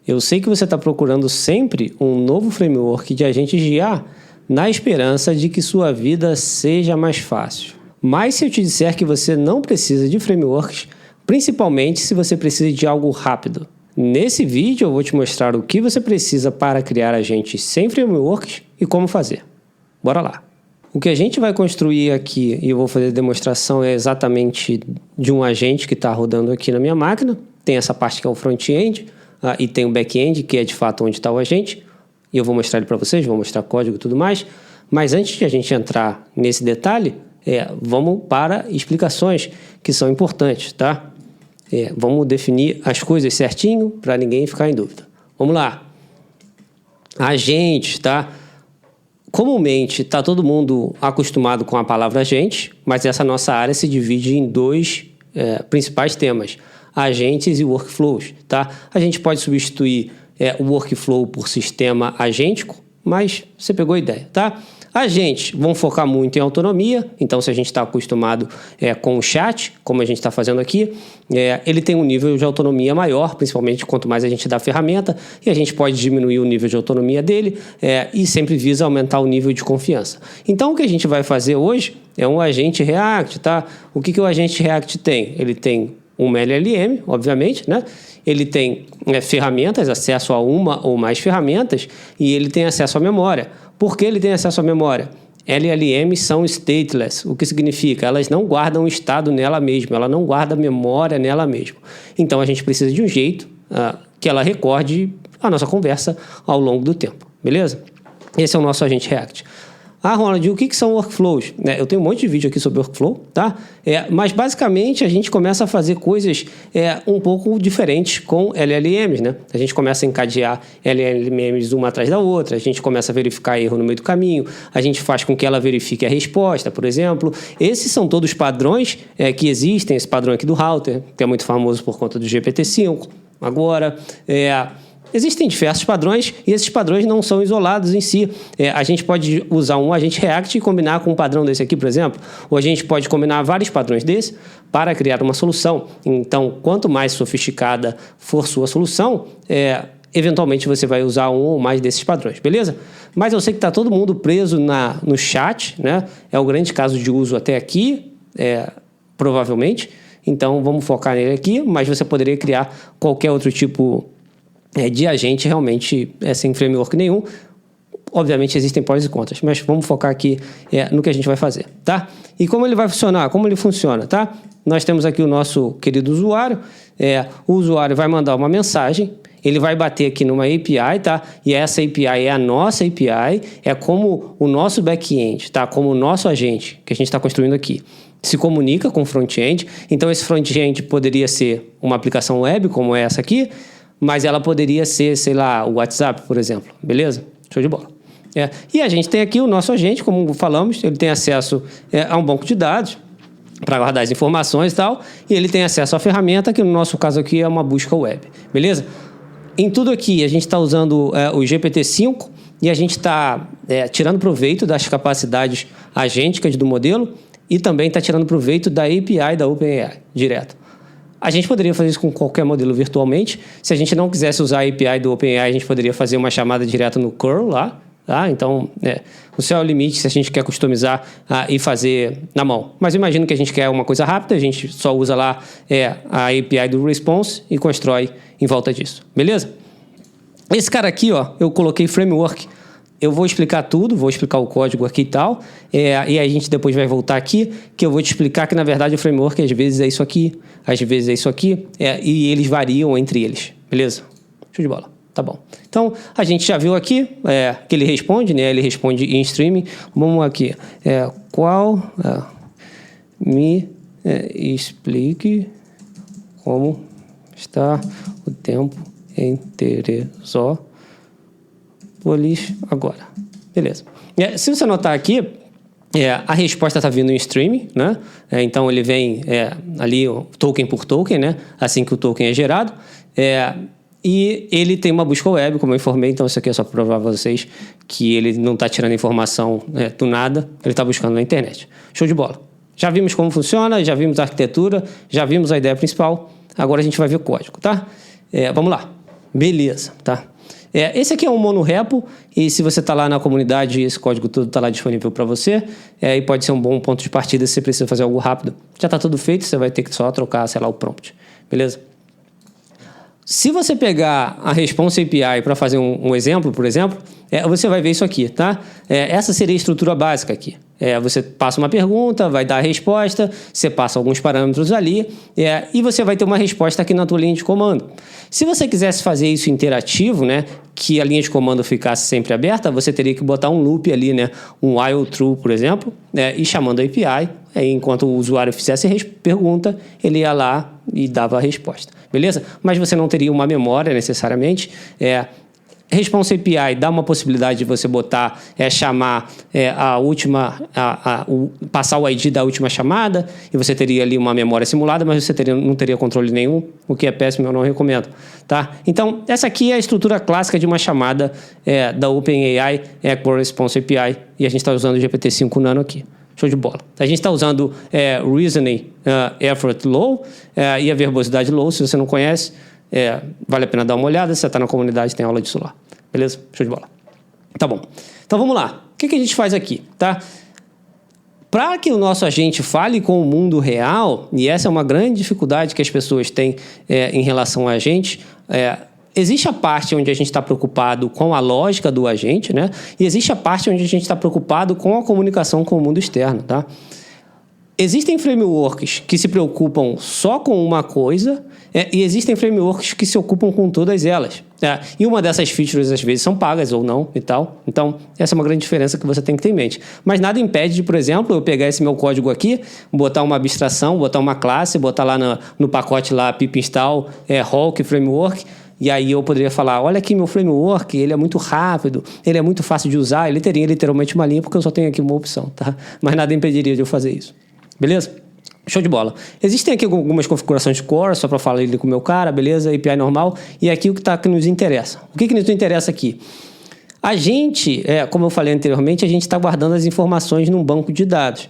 Eu sei que você está procurando sempre um novo framework de agentes de IA na esperança de que sua vida seja mais fácil. Mas se eu te disser que você não precisa de frameworks, principalmente se você precisa de algo rápido. Nesse vídeo eu vou te mostrar o que você precisa para criar agentes sem frameworks e como fazer. Bora lá! O que a gente vai construir aqui, e eu vou fazer a demonstração, é exatamente de um agente que está rodando aqui na minha máquina. Tem essa parte que é o front-end, e tem o back-end, que é de fato onde está o agente. E eu vou mostrar ele para vocês, vou mostrar código e tudo mais. Mas antes de a gente entrar nesse detalhe, vamos para explicações que são importantes, tá? Vamos definir as coisas certinho para ninguém ficar em dúvida. Vamos lá. Agentes, tá? Comumente está todo mundo acostumado com a palavra agente, mas essa nossa área se divide em dois principais temas: agentes e workflows, tá? A gente pode substituir o workflow por sistema agêntico, mas você pegou a ideia, tá? Agentes vão focar muito em autonomia, então se a gente está acostumado com o chat, como a gente está fazendo aqui, ele tem um nível de autonomia maior, principalmente quanto mais a gente dá a ferramenta, e a gente pode diminuir o nível de autonomia dele e sempre visa aumentar o nível de confiança. Então o que a gente vai fazer hoje é um agente React, tá? O que o agente React tem? Ele tem uma LLM, obviamente, né? Ele tem ferramentas, acesso a uma ou mais ferramentas, e ele tem acesso à memória. Por que ele tem acesso à memória? LLMs são stateless, o que significa? Elas não guardam estado nela mesma, ela não guarda memória nela mesma. Então a gente precisa de um jeito que ela recorde a nossa conversa ao longo do tempo, beleza? Esse é o nosso agente React. Ronald, o que são workflows? Eu tenho um monte de vídeo aqui sobre workflow, tá? Mas basicamente a gente começa a fazer coisas um pouco diferentes com LLMs, né? A gente começa a encadear LLMs uma atrás da outra, a gente começa a verificar erro no meio do caminho, a gente faz com que ela verifique a resposta, por exemplo. Esses são todos padrões que existem, esse padrão aqui do router, que é muito famoso por conta do GPT-5. Agora, existem diversos padrões e esses padrões não são isolados em si. A gente pode usar um agente React e combinar com um padrão desse aqui, por exemplo, ou a gente pode combinar vários padrões desse para criar uma solução. Então, quanto mais sofisticada for sua solução, eventualmente você vai usar um ou mais desses padrões, beleza? Mas eu sei que está todo mundo preso no chat, né? É o grande caso de uso até aqui, provavelmente. Então, vamos focar nele aqui, mas você poderia criar qualquer outro tipo de agente realmente sem framework nenhum. Obviamente existem prós e contras, mas vamos focar aqui no que a gente vai fazer, tá? E como ele vai funcionar? Como ele funciona, tá? Nós temos aqui o nosso querido usuário. O usuário vai mandar uma mensagem, ele vai bater aqui numa API, tá? E essa API é a nossa API, é como o nosso back-end, tá? Como o nosso agente que a gente está construindo aqui se comunica com o front-end. Então esse front-end poderia ser uma aplicação web, como essa aqui, mas ela poderia ser, sei lá, o WhatsApp, por exemplo. Beleza? Show de bola. E a gente tem aqui o nosso agente, como falamos, ele tem acesso a um banco de dados para guardar as informações e tal, e ele tem acesso à ferramenta, que no nosso caso aqui é uma busca web. Beleza? Em tudo aqui, a gente está usando o GPT-5 e a gente está tirando proveito das capacidades agênticas do modelo e também está tirando proveito da API da OpenAI, direto. A gente poderia fazer isso com qualquer modelo virtualmente. Se a gente não quisesse usar a API do OpenAI, a gente poderia fazer uma chamada direta no curl lá. Tá? Então, o céu é o limite se a gente quer customizar e fazer na mão. Mas imagino que a gente quer uma coisa rápida, a gente só usa lá a API do response e constrói em volta disso. Beleza? Esse cara aqui, ó, eu coloquei framework. Eu vou explicar tudo, vou explicar o código aqui e tal, e aí a gente depois vai voltar aqui, que eu vou te explicar que, na verdade, o framework às vezes é isso aqui, às vezes é isso aqui, e eles variam entre eles, beleza? Show de bola, tá bom. Então, a gente já viu aqui que ele responde, né? Ele responde em streaming. Vamos aqui. Me explique como está o tempo em Teresópolis agora. Beleza. Se você notar aqui, a resposta está vindo em streaming, né? Então ele vem ali token por token, né? Assim que o token é gerado. E ele tem uma busca web, como eu informei, então isso aqui é só para provar para vocês que ele não está tirando informação do nada, ele está buscando na internet. Show de bola. Já vimos como funciona, já vimos a arquitetura, já vimos a ideia principal, agora a gente vai ver o código, tá? Vamos lá. Beleza, tá? Esse aqui é um monorepo e se você está lá na comunidade, esse código todo está lá disponível para você e pode ser um bom ponto de partida se você precisa fazer algo rápido. Já está tudo feito, você vai ter que só trocar, sei lá, o prompt, beleza? Se você pegar a Response API para fazer um exemplo, por exemplo, você vai ver isso aqui, tá? Essa seria a estrutura básica aqui. Você passa uma pergunta, vai dar a resposta, você passa alguns parâmetros ali e você vai ter uma resposta aqui na tua linha de comando. Se você quisesse fazer isso interativo, né, que a linha de comando ficasse sempre aberta, você teria que botar um loop ali, né, um while true, por exemplo, e chamando a API, enquanto o usuário fizesse pergunta, ele ia lá e dava a resposta, beleza? Mas você não teria uma memória necessariamente. Response API dá uma possibilidade de você botar, chamar a última, passar o ID da última chamada, e você teria ali uma memória simulada, mas você não teria controle nenhum, o que é péssimo, eu não recomendo, tá? Então, essa aqui é a estrutura clássica de uma chamada da OpenAI Core Response API, e a gente está usando o GPT-5 Nano aqui. Show de bola. A gente está usando Reasoning Effort Low e a verbosidade Low, se você não conhece, vale a pena dar uma olhada, se você está na comunidade, tem aula disso lá. Beleza? Show de bola. Tá bom. Então vamos lá. O que a gente faz aqui, tá? Para que o nosso agente fale com o mundo real, e essa é uma grande dificuldade que as pessoas têm em relação a gente, existe a parte onde a gente está preocupado com a lógica do agente, né? E existe a parte onde a gente está preocupado com a comunicação com o mundo externo, tá? Existem frameworks que se preocupam só com uma coisa e existem frameworks que se ocupam com todas elas. E uma dessas features, às vezes, são pagas ou não e tal. Então, essa é uma grande diferença que você tem que ter em mente. Mas nada impede de, por exemplo, eu pegar esse meu código aqui, botar uma abstração, botar uma classe, botar lá no pacote lá, pip install, Hulk framework, e aí eu poderia falar, olha aqui meu framework, ele é muito rápido, ele é muito fácil de usar, ele teria literalmente uma linha, porque eu só tenho aqui uma opção, tá? Mas nada impediria de eu fazer isso. Beleza? Show de bola. Existem aqui algumas configurações de core, só para falar ele com o meu cara, beleza? API normal. E aqui o que nos interessa. O que nos interessa aqui? A gente, como eu falei anteriormente, a gente está guardando as informações num banco de dados.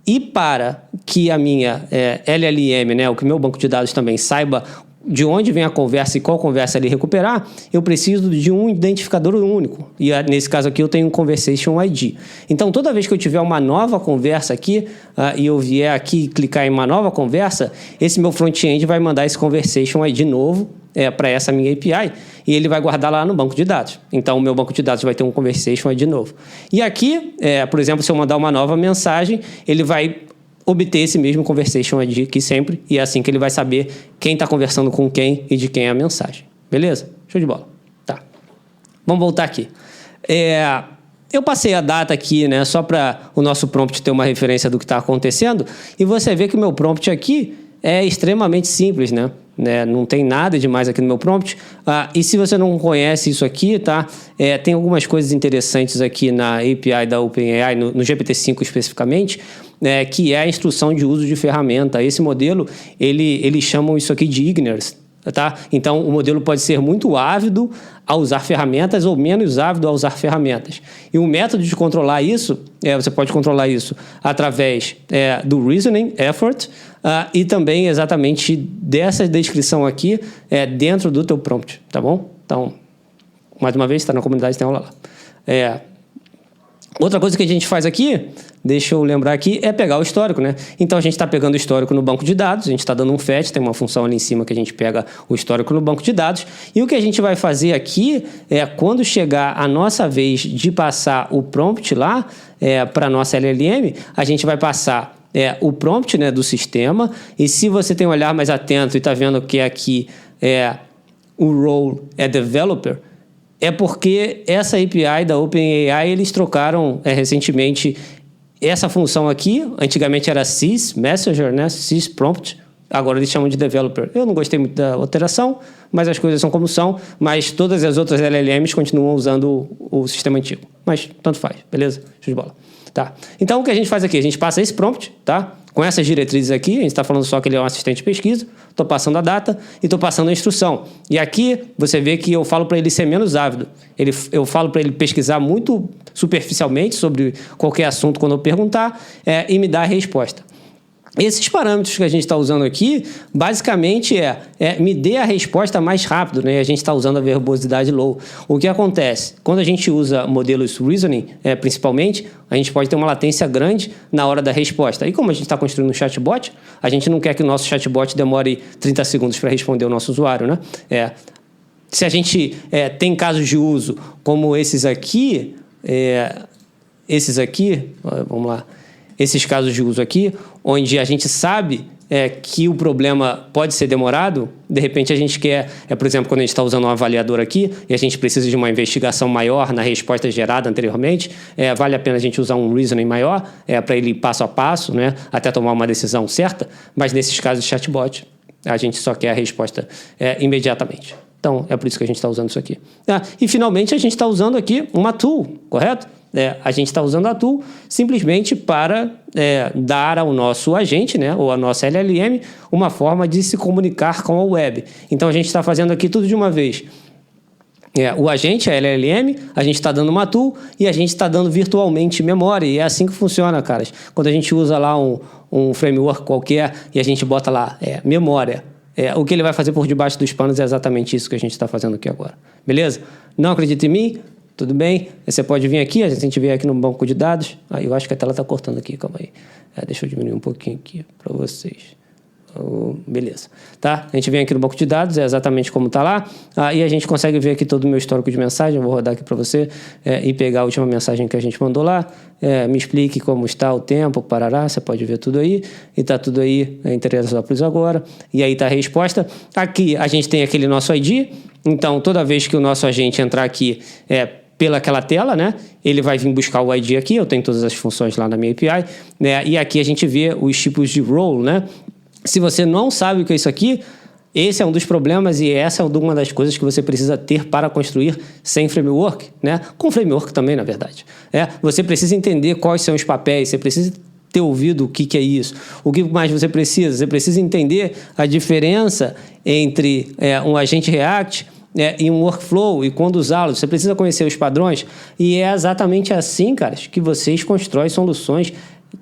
E para que a minha LLM, né, o que meu banco de dados também saiba de onde vem a conversa e qual conversa ele recuperar, eu preciso de um identificador único. E nesse caso aqui eu tenho um Conversation ID. Então, toda vez que eu tiver uma nova conversa aqui, e eu vier aqui clicar em uma nova conversa, esse meu front-end vai mandar esse Conversation ID novo para essa minha API, e ele vai guardar lá no banco de dados. Então, o meu banco de dados vai ter um Conversation ID novo. E aqui, por exemplo, se eu mandar uma nova mensagem, ele vai obter esse mesmo Conversation ID aqui sempre, e é assim que ele vai saber quem está conversando com quem e de quem é a mensagem. Beleza? Show de bola. Tá. Vamos voltar aqui. Eu passei a data aqui, né, só para o nosso prompt ter uma referência do que está acontecendo, e você vê que o meu prompt aqui é extremamente simples, né? Não tem nada demais aqui no meu prompt. E se você não conhece isso aqui, tá? Tem algumas coisas interessantes aqui na API da OpenAI, no GPT-5 especificamente, que é a instrução de uso de ferramenta. Esse modelo, eles chamam isso aqui de ignorance, tá? Então, o modelo pode ser muito ávido a usar ferramentas ou menos ávido a usar ferramentas. E o método de controlar isso, você pode controlar isso através do Reasoning Effort e também exatamente dessa descrição aqui dentro do teu prompt, tá bom? Então, mais uma vez, está na comunidade, tem aula lá. Outra coisa que a gente faz aqui, deixa eu lembrar aqui, é pegar o histórico, né? Então, a gente está pegando o histórico no banco de dados, a gente está dando um fetch, tem uma função ali em cima que a gente pega o histórico no banco de dados, e o que a gente vai fazer aqui quando chegar a nossa vez de passar o prompt lá para a nossa LLM, a gente vai passar o prompt, né, do sistema, e se você tem um olhar mais atento e está vendo que aqui o role é developer, é porque essa API da OpenAI, eles trocaram recentemente essa função aqui. Antigamente era sys messenger, né? Sys prompt. Agora eles chamam de developer. Eu não gostei muito da alteração, mas as coisas são como são. Mas todas as outras LLMs continuam usando o sistema antigo. Mas tanto faz, beleza? Show de bola. Tá. Então o que a gente faz aqui? A gente passa esse prompt, tá? Com essas diretrizes aqui, a gente está falando só que ele é um assistente de pesquisa, estou passando a data e estou passando a instrução. E aqui você vê que eu falo para ele ser menos ávido. Eu falo para ele pesquisar muito superficialmente sobre qualquer assunto quando eu perguntar e me dar a resposta. Esses parâmetros que a gente está usando aqui, basicamente me dê a resposta mais rápido, né? A gente está usando a verbosidade low. O que acontece? Quando a gente usa modelos reasoning, principalmente, a gente pode ter uma latência grande na hora da resposta. E como a gente está construindo um chatbot, a gente não quer que o nosso chatbot demore 30 segundos para responder o nosso usuário, né? Se a gente tem casos de uso como esses aqui, vamos lá, esses casos de uso aqui, onde a gente sabe que o problema pode ser demorado, de repente a gente quer, por exemplo, quando a gente está usando um avaliador aqui e a gente precisa de uma investigação maior na resposta gerada anteriormente, vale a pena a gente usar um reasoning maior para ele ir passo a passo, né, até tomar uma decisão certa, mas nesses casos de chatbot, a gente só quer a resposta imediatamente. Então, é por isso que a gente está usando isso aqui. E, finalmente, a gente está usando aqui uma tool, correto? A gente está usando a tool simplesmente para dar ao nosso agente, né, ou a nossa LLM, uma forma de se comunicar com a web. Então, a gente está fazendo aqui tudo de uma vez. O agente, a LLM, a gente está dando uma tool e a gente está dando virtualmente memória. E é assim que funciona, caras. Quando a gente usa lá um framework qualquer e a gente bota lá memória, o que ele vai fazer por debaixo dos panos é exatamente isso que a gente está fazendo aqui agora. Beleza? Não acredita em mim? Tudo bem? Você pode vir aqui, a gente vem aqui no banco de dados. Eu acho que a tela está cortando aqui, calma aí. Deixa eu diminuir um pouquinho aqui para vocês. Beleza. Tá? A gente vem aqui no banco de dados, é exatamente como está lá. E a gente consegue ver aqui todo o meu histórico de mensagem. Eu vou rodar aqui para você e pegar a última mensagem que a gente mandou lá. Me explique como está o tempo, parará. Você pode ver tudo aí. E está tudo aí em Teresópolis agora. E aí está a resposta. Aqui a gente tem aquele nosso ID. Então, toda vez que o nosso agente entrar aqui pelaquela tela, né? Ele vai vir buscar o ID aqui. Eu tenho todas as funções lá na minha API. Né? E aqui a gente vê os tipos de role, né? Se você não sabe o que é isso aqui, esse é um dos problemas e essa é uma das coisas que você precisa ter para construir sem framework, né? Com framework também, na verdade. Você precisa entender quais são os papéis, você precisa ter ouvido o que é isso. O que mais você precisa? Você precisa entender a diferença entre um agente React e um workflow e quando usá-lo. Você precisa conhecer os padrões e é exatamente assim, caras, que vocês constroem soluções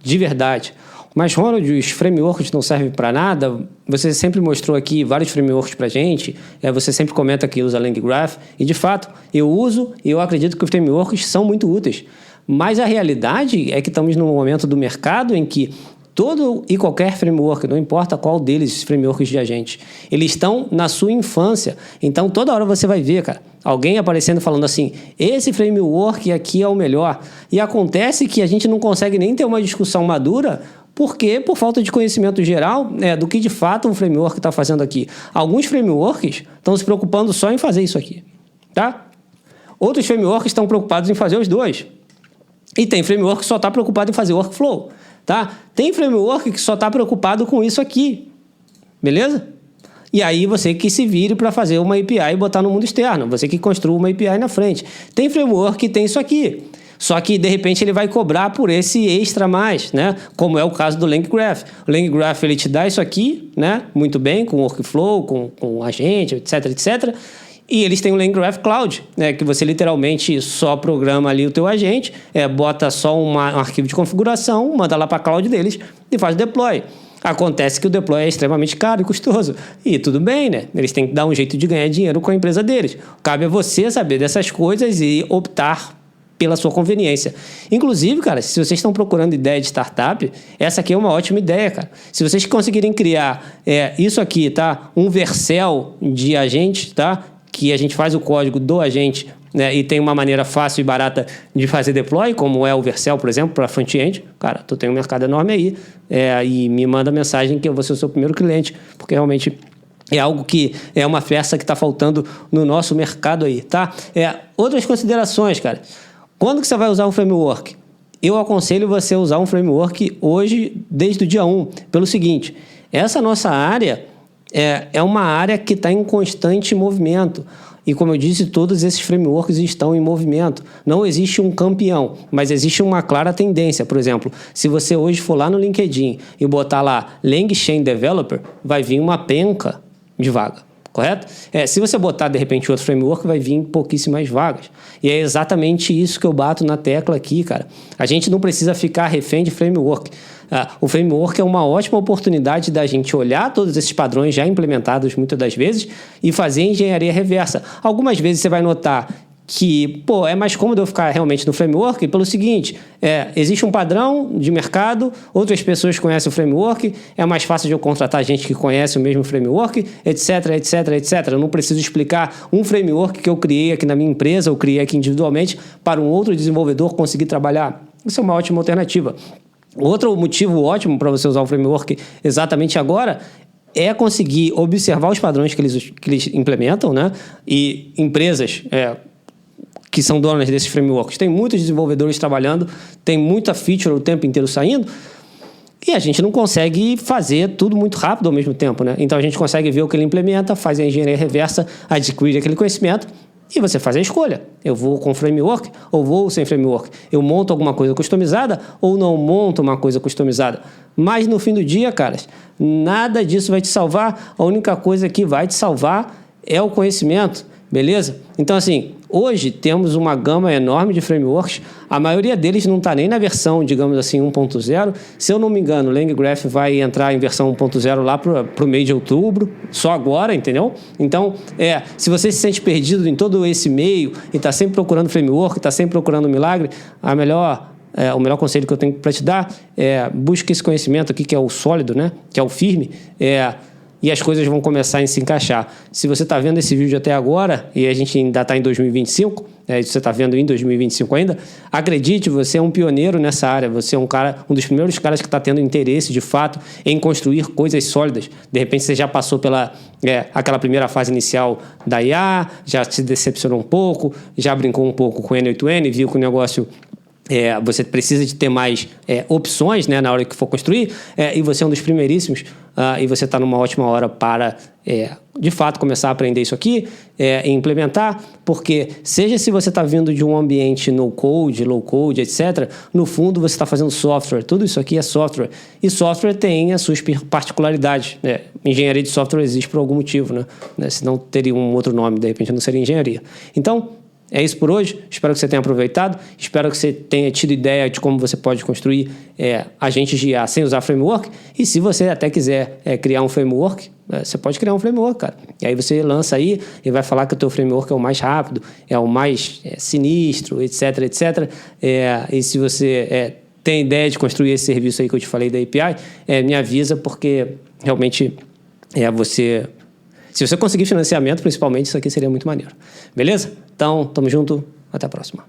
de verdade. Mas, Ronald, os frameworks não servem para nada? Você sempre mostrou aqui vários frameworks para a gente, você sempre comenta que usa LangGraph, e de fato, eu uso e eu acredito que os frameworks são muito úteis. Mas a realidade é que estamos num momento do mercado em que todo e qualquer framework, não importa qual deles, os frameworks de agente, eles estão na sua infância. Então, toda hora você vai ver, cara, alguém aparecendo falando assim, esse framework aqui é o melhor. E acontece que a gente não consegue nem ter uma discussão madura. Por quê? Por falta de conhecimento geral do que de fato um framework está fazendo aqui. Alguns frameworks estão se preocupando só em fazer isso aqui, tá? Outros frameworks estão preocupados em fazer os dois. E tem framework que só está preocupado em fazer workflow, tá? Tem framework que só está preocupado com isso aqui, beleza? E aí você que se vire para fazer uma API e botar no mundo externo, você que construa uma API na frente. Tem framework que tem isso aqui. Só que, de repente, ele vai cobrar por esse extra mais, né? Como é o caso do LangGraph. O LangGraph, ele te dá isso aqui, né? Muito bem, com workflow, com agente, etc, etc. E eles têm o LangGraph Cloud, né? Que você literalmente só programa ali o teu agente, bota só um arquivo de configuração, manda lá para a cloud deles e faz o deploy. Acontece que o deploy é extremamente caro e custoso. E tudo bem, né? Eles têm que dar um jeito de ganhar dinheiro com a empresa deles. Cabe a você saber dessas coisas e optar pela sua conveniência. Inclusive, cara, se vocês estão procurando ideia de startup, essa aqui é uma ótima ideia, cara. Se vocês conseguirem criar isso aqui, tá? Um Vercel de agente, tá? Que a gente faz o código do agente, né? E tem uma maneira fácil e barata de fazer deploy, como é o Vercel, por exemplo, para front-end. Cara, tu tem um mercado enorme aí. E me manda mensagem que eu vou ser o seu primeiro cliente, porque realmente é algo que é uma peça que está faltando no nosso mercado aí, tá? Outras considerações, cara. Quando que você vai usar um framework? Eu aconselho você a usar um framework hoje, desde o dia 1, pelo seguinte, essa nossa área é uma área que está em constante movimento. E como eu disse, todos esses frameworks estão em movimento. Não existe um campeão, mas existe uma clara tendência. Por exemplo, se você hoje for lá no LinkedIn e botar lá LangChain Developer, vai vir uma penca de vaga. correto? Se você botar, de repente, outro framework, vai vir pouquíssimas vagas. E é exatamente isso que eu bato na tecla aqui, cara. A gente não precisa ficar refém de framework. O framework é uma ótima oportunidade da gente olhar todos esses padrões já implementados muitas das vezes e fazer engenharia reversa. Algumas vezes você vai notar que, é mais cômodo eu ficar realmente no framework pelo seguinte, existe um padrão de mercado, outras pessoas conhecem o framework, é mais fácil de eu contratar gente que conhece o mesmo framework, etc, etc, etc. Eu não preciso explicar um framework que eu criei aqui na minha empresa, ou criei aqui individualmente, para um outro desenvolvedor conseguir trabalhar. Isso é uma ótima alternativa. Outro motivo ótimo para você usar o framework exatamente agora é conseguir observar os padrões que eles implementam, né? E empresas que são donas desses frameworks. Tem muitos desenvolvedores trabalhando, tem muita feature o tempo inteiro saindo, e a gente não consegue fazer tudo muito rápido ao mesmo tempo, né? Então a gente consegue ver o que ele implementa, faz a engenharia reversa, adquire aquele conhecimento, e você faz a escolha. Eu vou com framework ou vou sem framework? Eu monto alguma coisa customizada ou não monto uma coisa customizada? Mas no fim do dia, caras, nada disso vai te salvar. A única coisa que vai te salvar é o conhecimento. Beleza? Então, assim, hoje temos uma gama enorme de frameworks. A maioria deles não está nem na versão, digamos assim, 1.0. Se eu não me engano, o LangGraph vai entrar em versão 1.0 lá para o mês de outubro, só agora, entendeu? Então, se você se sente perdido em todo esse meio e está sempre procurando framework, está sempre procurando milagre, o melhor conselho que eu tenho para te dar é busque esse conhecimento aqui, que é o sólido, né? Que é o firme, e as coisas vão começar a se encaixar. Se você está vendo esse vídeo até agora, e a gente ainda está em 2025, você está vendo em 2025 ainda, acredite, você é um pioneiro nessa área, você é um dos primeiros caras que está tendo interesse, de fato, em construir coisas sólidas. De repente, você já passou pela aquela primeira fase inicial da IA, já se decepcionou um pouco, já brincou um pouco com o N8N, viu que o negócio... você precisa de ter mais opções, né, na hora que for construir, e você é um dos primeiríssimos, e você está numa ótima hora para, de fato, começar a aprender isso aqui e implementar, porque seja se você está vindo de um ambiente no-code, low-code, etc., no fundo você está fazendo software, tudo isso aqui é software, e software tem as suas particularidades. Engenharia de software existe por algum motivo, né? Senão teria um outro nome, de repente não seria engenharia. Então, é isso por hoje. Espero que você tenha aproveitado. Espero que você tenha tido ideia de como você pode construir agentes de IA sem usar framework. E se você até quiser criar um framework, você pode criar um framework, cara. E aí você lança aí e vai falar que o teu framework é o mais rápido, é o mais sinistro, etc, etc. E se você tem ideia de construir esse serviço aí que eu te falei da API, me avisa, porque realmente se você conseguir financiamento, principalmente, isso aqui seria muito maneiro. Beleza? Então, tamo junto. Até a próxima.